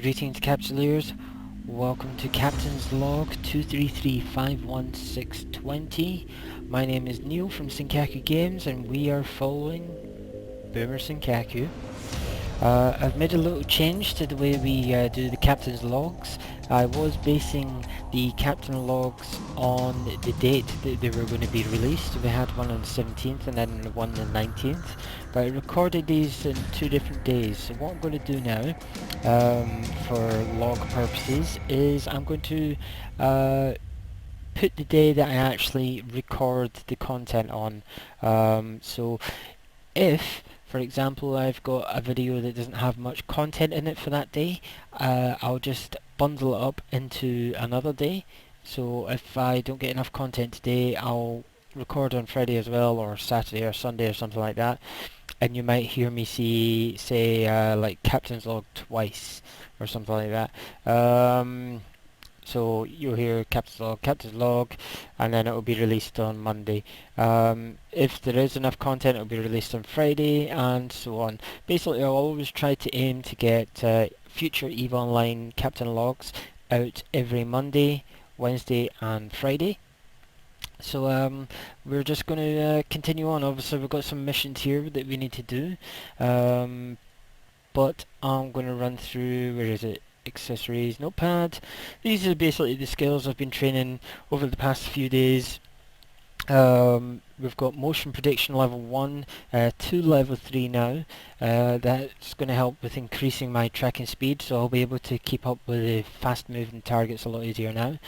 Greetings, Capsuleers. Welcome to Captain's Log 233511620. My name is Neil from Senkaku Games, and we are following Boomer Senkaku. I've made a little change to the way we do the Captain's Logs. I was basing the Captain Logs on the date that they were going to be released. We had one on the 17th and then one on the 19th. But I recorded these in 2 different days. So what I'm going to do now, for log purposes, is I'm going to put the day that I actually record the content on. So if, for example, I've got a video that doesn't have much content in it for that day, I'll just bundle it up into another day. So if I don't get enough content today, I'll record on Friday as well, or Saturday or Sunday or something like that. And you might hear me say like Captain's Log twice or something like that. So you'll hear Captain's Log, and then it will be released on Monday. If there is enough content, it will be released on Friday, and so on. Basically, I'll always try to aim to get future EVE Online Captain Logs out every Monday, Wednesday, and Friday. So we're just going to continue on. Obviously, we've got some missions here that we need to do, but I'm going to run through. Where is it? Accessories, notepad. These are basically the skills I've been training over the past few days. We've got motion prediction level 1 to level 3 now. That's going to help with increasing my tracking speed, so I'll be able to keep up with the fast moving targets a lot easier now,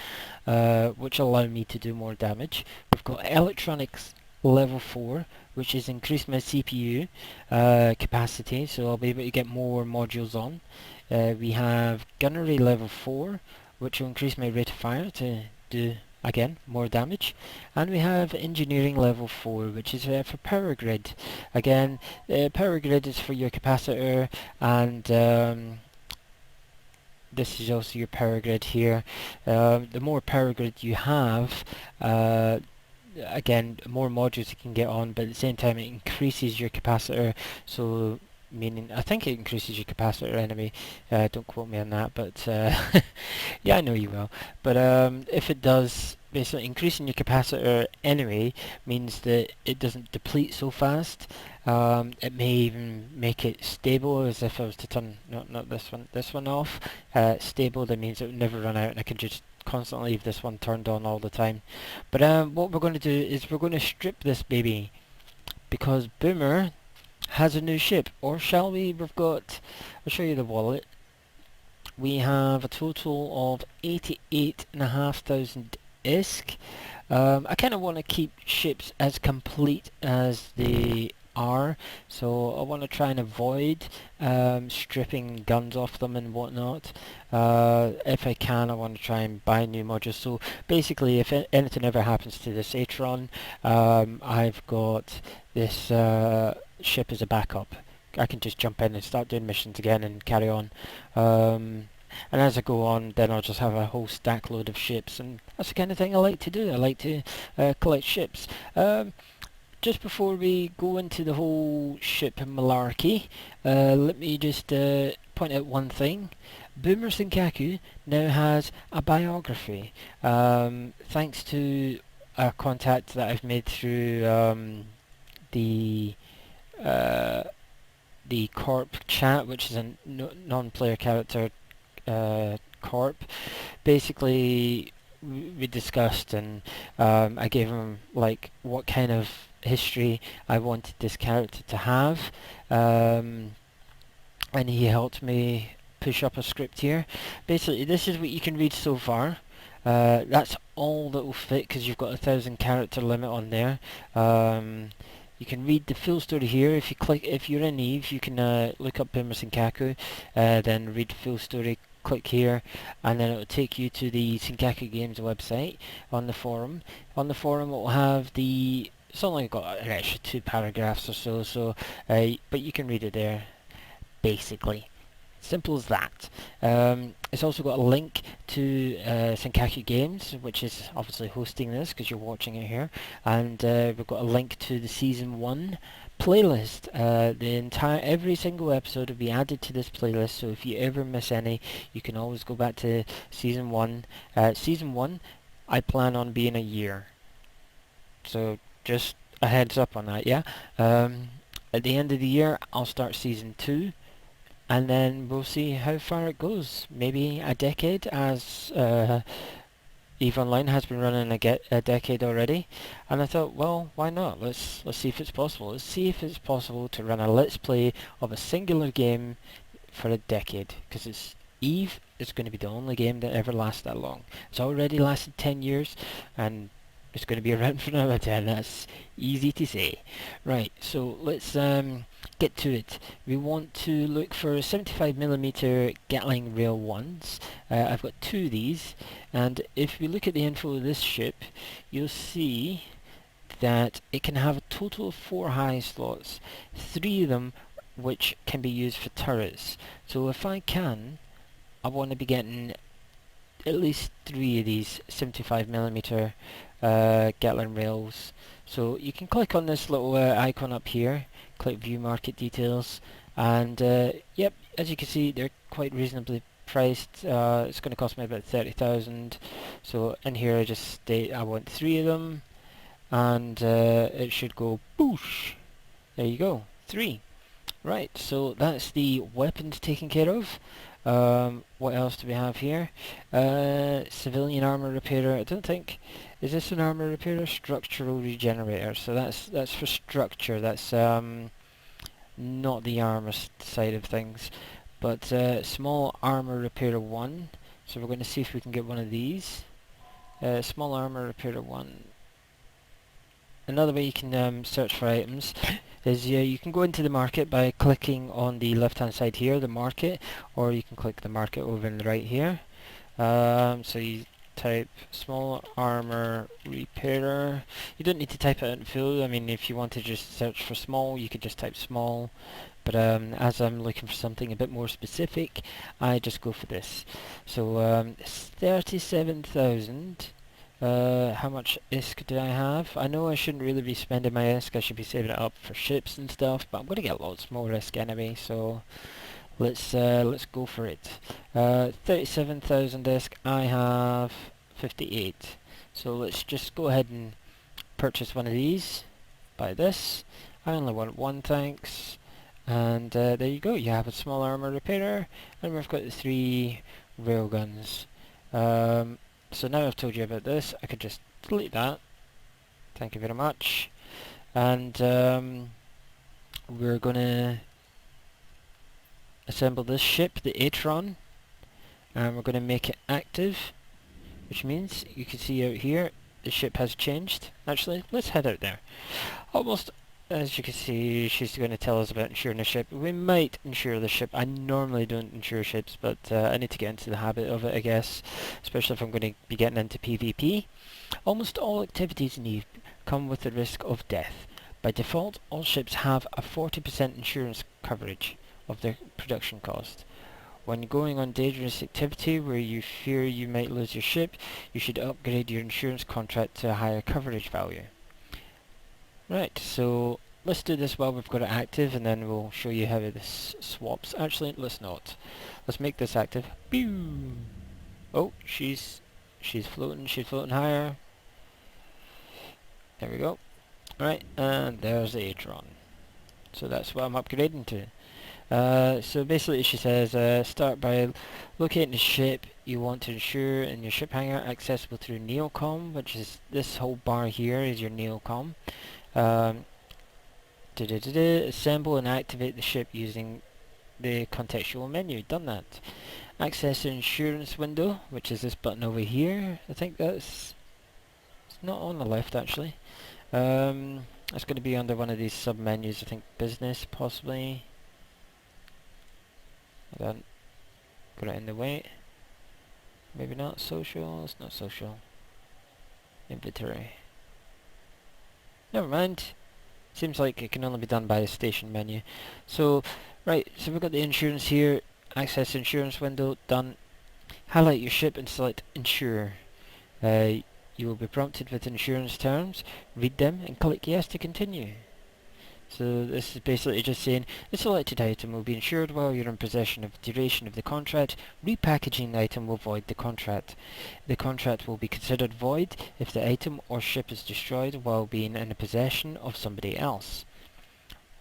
which will allow me to do more damage. We've got electronics level 4, which is increased my CPU capacity, so I'll be able to get more modules on. We have gunnery level 4, which will increase my rate of fire to do, again, more damage. And we have engineering level 4, which is for power grid. Again, power grid is for your capacitor, and this is also your power grid here. The more power grid you have, again, more modules you can get on, but at the same time it increases your capacitor, so meaning I think it increases your capacitor anyway. Don't quote me on that, but yeah, I know you will. But if it does, basically increasing your capacitor anyway means that it doesn't deplete so fast. It may even make it stable, as if I was to turn not this one off. Stable, that means it would never run out, and I can just constantly leave this one turned on all the time. But what we're going to do is we're going to strip this baby, because Boomer has a new ship. Or shall we? We've got, I'll show you the wallet. We have a total of 88,500 ISK. I kind of want to keep ships as complete as they are, so I want to try and avoid stripping guns off them and whatnot. If I can, I want to try and buy new modules. So basically, if anything ever happens to this Atron, I've got this ship as a backup. I can just jump in and start doing missions again and carry on. And as I go on, then I'll just have a whole stack load of ships, and that's the kind of thing I like to do. I like to collect ships. Just before we go into the whole ship malarkey, let me just point out one thing. Boomer Senkaku now has a biography, thanks to a contact that I've made through the Corp chat, which is a non-player character Corp. Basically, we discussed, and I gave him like what kind of history I wanted this character to have, and he helped me push up a script here. Basically, this is what you can read so far. That's all that will fit, because you've got 1,000 character limit on there. You can read the full story here. If you're in EVE, you can look up Boomer Senkaku, then read the full story. Click here, and then it will take you to the Senkaku Games website on the forum. On the forum, it will have the. It's only got an extra 2 paragraphs or so. But you can read it there, basically. Simple as that. It's also got a link to Senkaku Games, which is obviously hosting this because you're watching it here, and we've got a link to the Season 1 playlist. Every single episode will be added to this playlist, so if you ever miss any, you can always go back to season 1. Season 1, I plan on being a year. So just a heads up on that, yeah? At the end of the year, I'll start season 2, and then we'll see how far it goes. Maybe a decade, as EVE Online has been running a decade already, and I thought, well, why not? Let's see if it's possible. Let's see if it's possible to run a let's play of a singular game for a decade, because EVE is going to be the only game that ever lasts that long. It's already lasted 10 years, and it's going to be around for another 10. That's easy to say. Right, so let's get to it. We want to look for 75mm Gatling Rail 1s. I've got 2 of these, and if we look at the info of this ship, you'll see that it can have a total of 4 high slots, 3 of them which can be used for turrets. So if I want to be getting at least 3 of these 75mm Gatling rails. So you can click on this little icon up here, click view market details, and yep, as you can see, they're quite reasonably priced. It's going to cost me about 30,000. So in here I just state I want 3 of them, and it should go boosh. There you go, 3. Right, so that's the weapons taken care of. What else do we have here? Civilian armor repairer. I don't think, is this an armor repairer? Structural regenerator. So that's for structure. That's not the armor side of things. But small armor repairer 1. So we're going to see if we can get one of these. Small armor repairer 1. Another way you can search for items is you can go into the market by clicking on the left hand side here, the market, or you can click the market over in the right here. So you type small armor repairer. You don't need to type it in full. I mean, if you want to just search for small, you could just type small. But as I'm looking for something a bit more specific, I just go for this. So it's 37,000. How much ISK do I have? I know I shouldn't really be spending my ISK, I should be saving it up for ships and stuff, but I'm going to get lots more ISK anyway, so let's go for it. 37,000 ISK, I have 58. So let's just go ahead and purchase one of these. Buy this. I only want 1, thanks. And there you go, you have a small armor repairer, and we've got the 3 railguns. So now I've told you about this, I could just delete that. Thank you very much. And we're going to assemble this ship, the Atron, and we're going to make it active, which means you can see out here the ship has changed. Actually, let's head out there. Almost, as you can see, she's going to tell us about insuring the ship. We might insure the ship. I normally don't insure ships, but I need to get into the habit of it, I guess, especially if I'm going to be getting into PvP. Almost all activities in EVE come with the risk of death. By default, all ships have a 40% insurance coverage of their production cost. When going on dangerous activity where you fear you might lose your ship, you should upgrade your insurance contract to a higher coverage value. Right, so let's do this while we've got it active, and then we'll show you how this swaps. Actually, let's not. Let's make this active. Pew! Oh, she's floating higher. There we go. Right, and there's the Atron. So that's what I'm upgrading to. So basically she says, start by locating the ship you want to insure in your ship hangar, accessible through Neocom, which is this whole bar here is your Neocom. Assemble and activate the ship using the contextual menu. Done that. Access the insurance window, which is this button over here. I think it's not on the left actually. It's going to be under one of these sub menus. I think business possibly. I don't got it in the way. Maybe not social. It's not social. Inventory. Never mind. Seems like it can only be done by a station menu. So, right, so we've got the insurance here. Access insurance window, done. Highlight your ship and select insure. You will be prompted with insurance terms. Read them and click yes to continue. So this is basically just saying the selected item will be insured while you're in possession of the duration of the contract. Repackaging the item will void the contract. The contract will be considered void if the item or ship is destroyed while being in the possession of somebody else,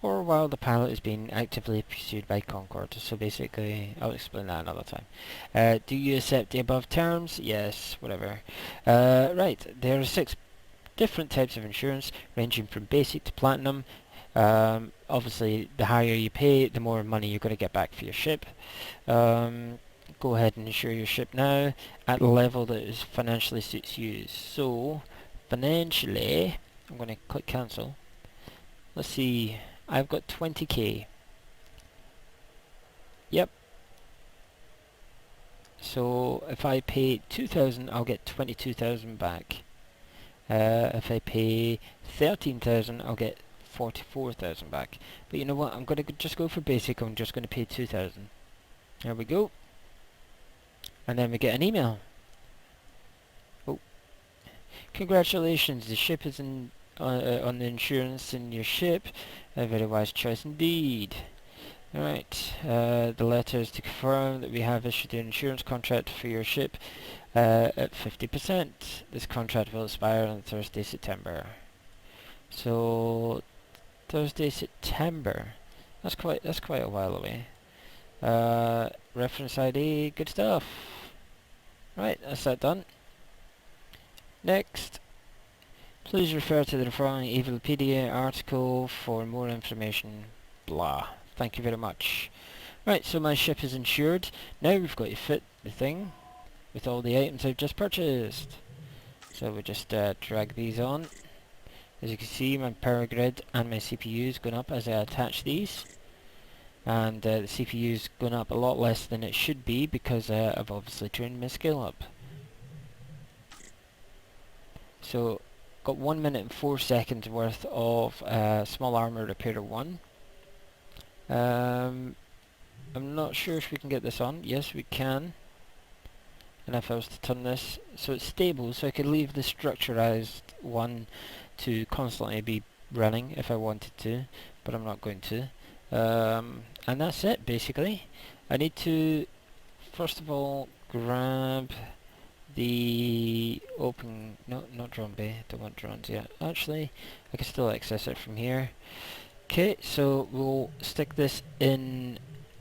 or while the pilot is being actively pursued by Concord. So basically, I'll explain that another time. Do you accept the above terms? Yes, whatever. Right, there are 6 different types of insurance, ranging from basic to platinum. Obviously, the higher you pay, the more money you're going to get back for your ship. Go ahead and insure your ship now at a level that is financially suits you. So, financially, I'm going to click cancel. Let's see, I've got 20k. Yep. So, if I pay 2,000, I'll get 22,000 back. If I pay 13,000, I'll get 44,000 back. But you know what? I'm going to just go for basic. I'm just going to pay 2,000. There we go. And then we get an email. Oh, congratulations! The ship is on the insurance in your ship. A very wise choice indeed. Alright, the letter is to confirm that we have issued an insurance contract for your ship at 50%. This contract will expire on Thursday, September. So, Thursday, September. That's quite a while away. Reference ID, good stuff. Right, that's that done. Next, please refer to the following Evilpedia article for more information. Blah. Thank you very much. Right, so my ship is insured. Now we've got to fit the thing with all the items I've just purchased. So we just drag these on. As you can see, my power grid and my CPU is going up as I attach these. And the CPU is going up a lot less than it should be because I've obviously turned my scale up. So, got 1 minute and 4 seconds worth of small armor repairer 1. I'm not sure if we can get this on. Yes, we can. And if I was to turn this, so it's stable, so I could leave the structurized one to constantly be running if I wanted to, but I'm not going to. And that's it, basically. I need to, first of all, grab the open, no, not drone bay, don't want drones yet. Actually, I can still access it from here. Okay, so we'll stick this in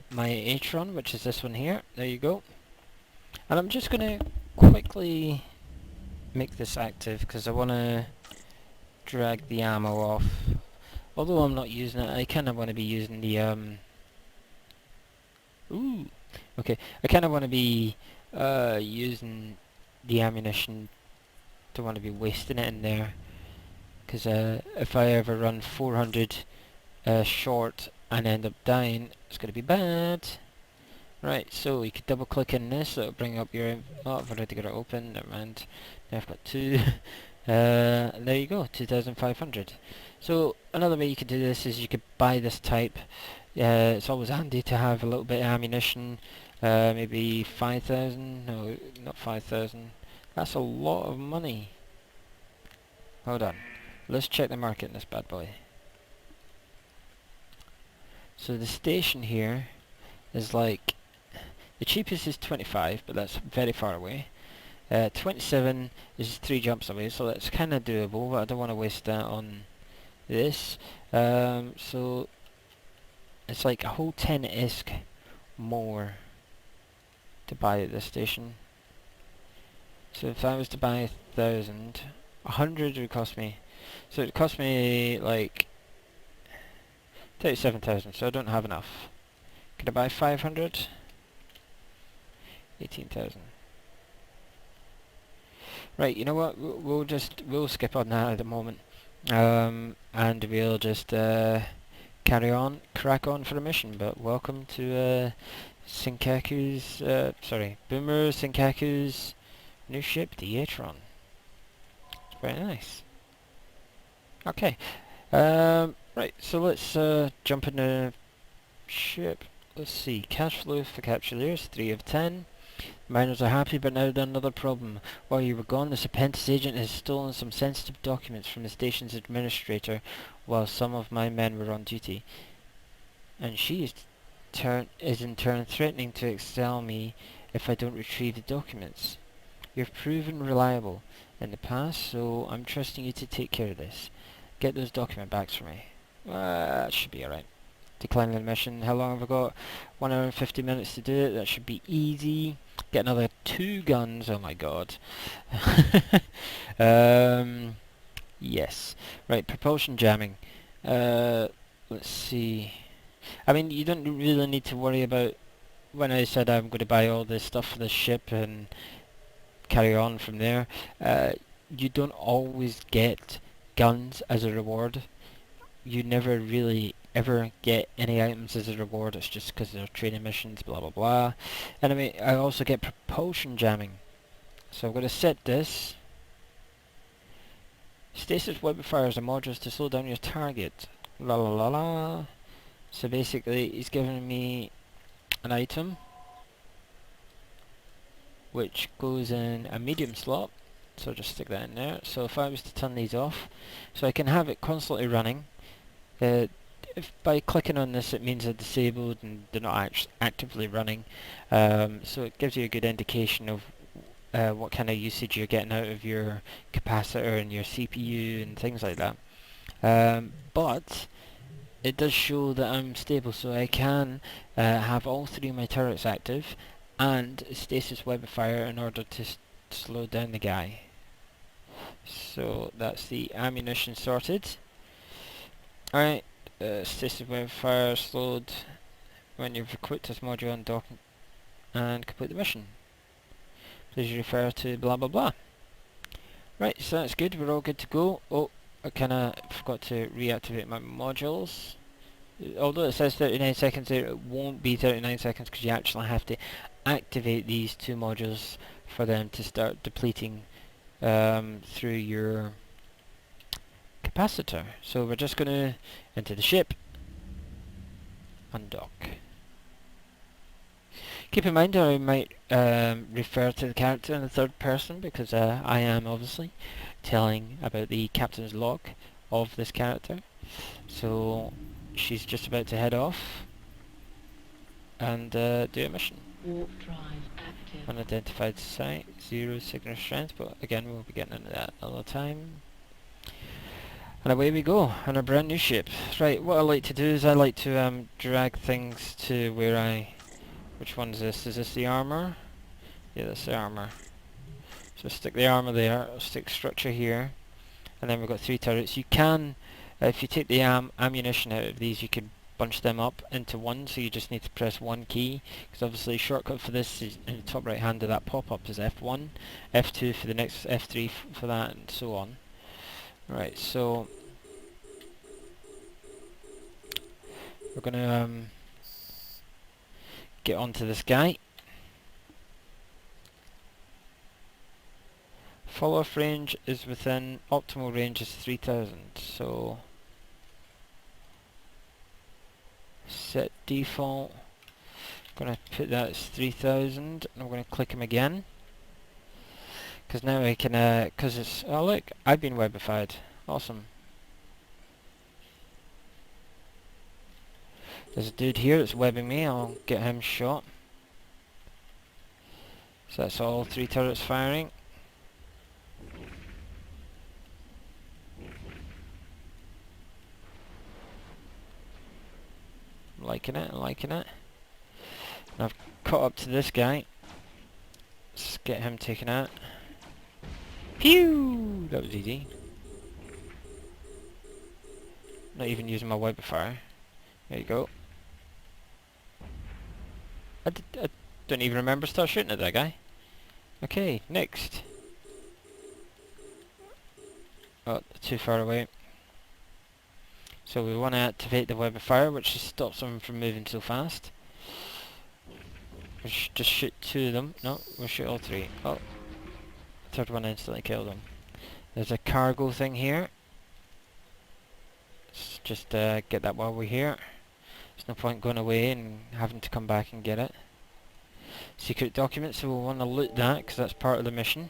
my Atron, which is this one here. There you go. And I'm just going to quickly make this active because I want to drag the ammo off. Although I'm not using it, I kind of want to be using the ooh, okay. I kind of want to be using the ammunition. Don't want to be wasting it in there, because if I ever run 400 short and end up dying, it's going to be bad. Right, so you could double click in this, it'll bring up your, oh, I've already got it open, never mind. Now I've got 2. There you go, 2,500. So another way you could do this is you could buy this type. It's always handy to have a little bit of ammunition. Maybe 5,000, no, not 5,000. That's a lot of money. Hold on, let's check the market in this bad boy. So the station here is like, the cheapest is 25, but that's very far away. 27 is 3 jumps away, so that's kind of doable, but I don't want to waste that on this. So it's like a whole 10 ISK more to buy at this station. So if I was to buy 1,000, 100 would cost me, so it cost me like 37,000, so I don't have enough. Could I buy 500? 18,000. Right, you know what? We'll skip on that at the moment, and we'll just crack on for a mission. But welcome to Boomer Senkaku's new ship, the Atron. It's very nice. Okay, right. So let's jump in the ship. Let's see. Cash flow for Capsuleers 3 of 10. Miners are happy, but now another problem. While you were gone, the apprentice agent has stolen some sensitive documents from the station's administrator while some of my men were on duty. And she is in turn threatening to expel me if I don't retrieve the documents. You've proven reliable in the past, so I'm trusting you to take care of this. Get those document backs for me. That should be alright. Declining the mission. How long have I got? 1 hour and 50 minutes to do it. That should be easy. Get another 2 guns. Oh my god. Yes. Right, propulsion jamming. Let's see. I mean, you don't really need to worry about when I said I'm going to buy all this stuff for the ship and carry on from there. You don't always get guns as a reward. You never really ever get any items as a reward. It's just because they're training missions, blah blah blah. And I mean, I also get propulsion jamming. So I'm going to set this. Stasis weapon fires are modules to slow down your target. La la la la. So basically, he's giving me an item which goes in a medium slot. So I'll just stick that in there. So if I was to turn these off, so I can have it constantly running. If by clicking on this it means they're disabled and they're not actively running. So it gives you a good indication of what kind of usage you're getting out of your capacitor and your CPU and things like that. But it does show that I'm stable, so I can have all 3 of my turrets active and stasis weapon fire in order to slow down the guy. So that's the ammunition sorted. Alright, stasis weapon fire slowed when you've equipped this module on dock and complete the mission. Please refer to blah blah blah. Right, so that's good, we're all good to go. Oh, I kinda forgot to reactivate my modules. Although it says 39 seconds there, it won't be 39 seconds because you actually have to activate these 2 modules for them to start depleting through your capacitor. So we're just going to into the ship, undock. Keep in mind I might refer to the character in the 3rd person because I am obviously telling about the captain's log of this character. So she's just about to head off and do a mission. Warp drive active. Unidentified site, 0 signal strength, but again we'll be getting into that another time. And away we go on a brand new ship. Right, what I like to do is I like to drag things to where which one is this? Is this the armor? Yeah, that's the armor. So stick the armor there, I'll stick structure here, and then we've got 3 turrets. You can, if you take the ammunition out of these, you can bunch them up into one, so you just need to press 1 key, because obviously shortcut for this is in the top right hand of that pop-up is F1, F2 for the next, F3 for that, and so on. Right, so we're gonna get onto this guy. Follow-off range is within optimal range is 3000, so set default. Gonna put that as 3000, and I'm gonna click him again because now I can because it's, oh look, I've been webified. Awesome. There's a dude here that's webbing me. I'll get him shot. So that's all 3 turrets firing. I'm liking it, I'm liking it. And I've caught up to this guy. Let's get him taken out. Pew! That was easy. Not even using my wiper fire. There you go. I don't even remember start shooting at that guy. Okay, next. Oh, too far away. So we want to activate the web of fire, which stops them from moving so fast. We should just shoot 2 of them. No, we'll shoot all 3. Oh, 3rd one instantly killed them. There's a cargo thing here. Let's just get that while we're here. There's no point going away and having to come back and get it. secret document, so we'll want to loot that because that's part of the mission.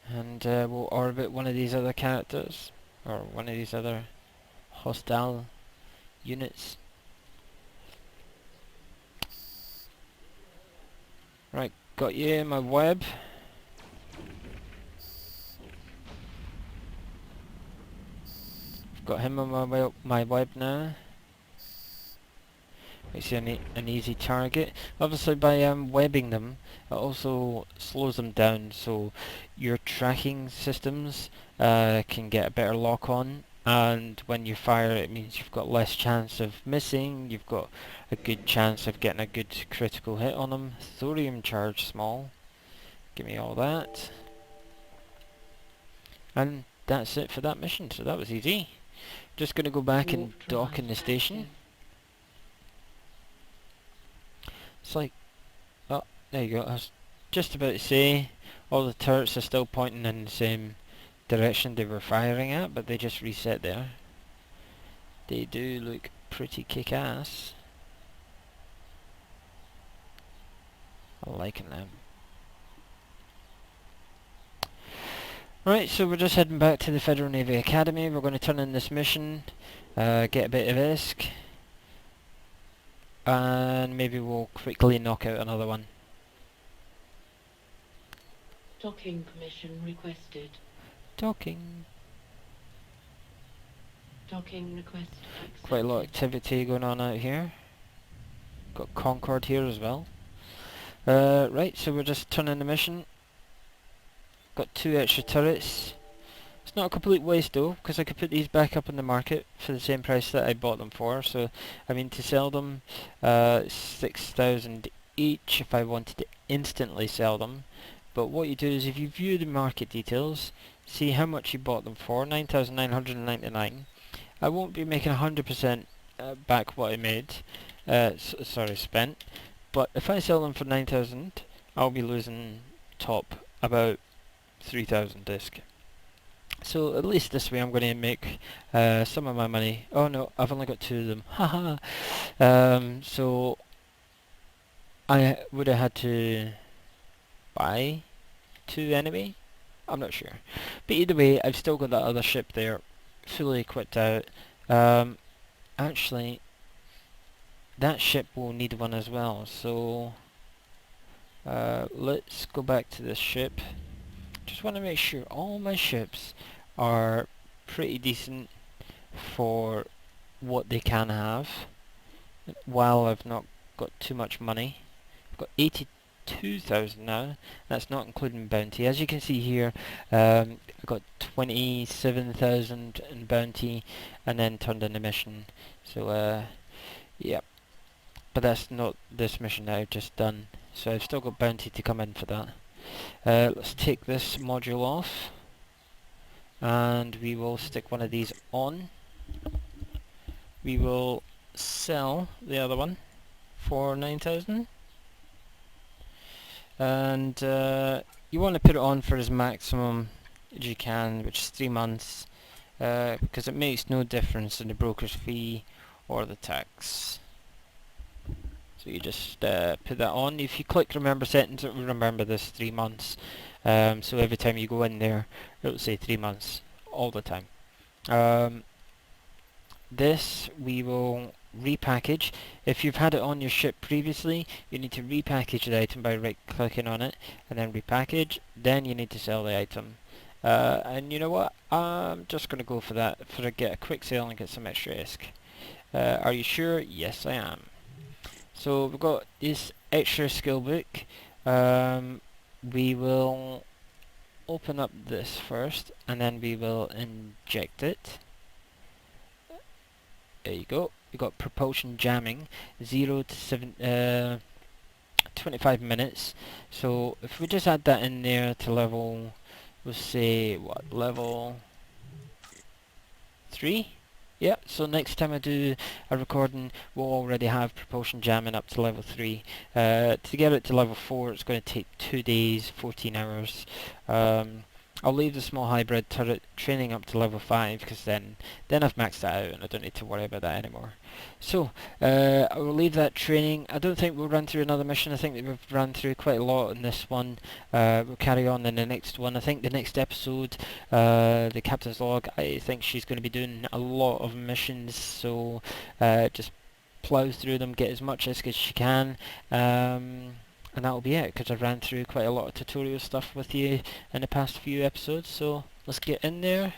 And we'll orbit one of these other characters, or one of these other hostile units. Right, got you in my web. Got him on my web now. Makes you an easy target. Obviously by webbing them, it also slows them down, so your tracking systems can get a better lock on, and when you fire it means you've got less chance of missing, you've got a good chance of getting a good critical hit on them. Thorium charge small. Give me all that. And that's it for that mission, so that was easy. Just gonna go back and dock in the station. It's like, oh, there you go. I was just about to say, all the turrets are still pointing in the same direction they were firing at, but they just reset there. They do look pretty kick-ass. I'm liking them. Right, so we're just heading back to the Federal Navy Academy. We're going to turn in this mission, get a bit of ISK, and maybe we'll quickly knock out another one. Docking permission requested. Docking. Docking request accepted. Quite a lot of activity going on out here. Got Concord here as well. Right, so we're just turning the mission. Got 2 extra turrets. It's not a complete waste though, because I could put these back up in the market for the same price that I bought them for. So, I mean, to sell them, 6,000 each if I wanted to instantly sell them. But what you do is, if you view the market details, see how much you bought them for, 9,999. I won't be making 100% back what I made, spent. But if I sell them for 9,000, I'll be losing top about 3,000 ISK. So at least this way I'm going to make some of my money. Oh no, I've only got 2 of them. Haha. So I would have had to buy 2 anyway. I'm not sure. But either way, I've still got that other ship there, fully equipped out. Actually, that ship will need one as well. So let's go back to this ship. Just want to make sure all my ships are pretty decent for what they can have, while I've not got too much money. I've got 82,000 now. That's not including bounty. As you can see here, I got 27,000 in bounty and then turned in a mission. So yeah, but that's not this mission that I've just done. So I've still got bounty to come in for that. Let's take this module off, and we will stick one of these on. We will sell the other one for 9,000, and you want to put it on for as maximum as you can, which is 3 months, because it makes no difference in the broker's fee or the tax. So you just put that on. If you click remember settings, it will remember this 3 months. So every time you go in there, it will say 3 months all the time. This we will repackage. If you've had it on your ship previously, you need to repackage the item by right clicking on it and then repackage. Then you need to sell the item. And you know what? I'm just going to go for that, get a quick sale and get some extra ISK. Are you sure? Yes, I am. So we've got this extra skill book. We will open up this first, and then we will inject it. There you go. We got propulsion jamming, 0 to 25 minutes. So if we just add that in there to level, we'll say what, level 3? Yeah, so next time I do a recording, we'll already have propulsion jamming up to level 3. To get it to level 4, it's going to take 2 days, 14 hours. I'll leave the small hybrid turret training up to level 5 because then I've maxed that out and I don't need to worry about that anymore. So, I will leave that training. I don't think we'll run through another mission. I think that we've run through quite a lot in this one. We'll carry on in the next one. I think the next episode, the Captain's Log, I think she's going to be doing a lot of missions, so just plough through them, get as much as she can. And that'll be it, because I've ran through quite a lot of tutorial stuff with you in the past few episodes, so let's get in there,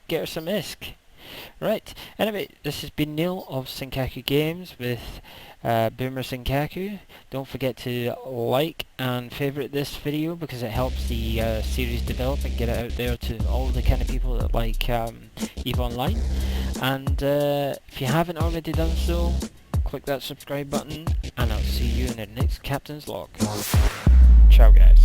get her some ISK. Right, anyway, this has been Neil of Senkaku Games with Boomer Senkaku. Don't forget to like and favourite this video because it helps the series develop and get it out there to all the kind of people that like EVE Online. And if you haven't already done so, click that subscribe button and I'll see you in the next Captain's Log. Ciao guys.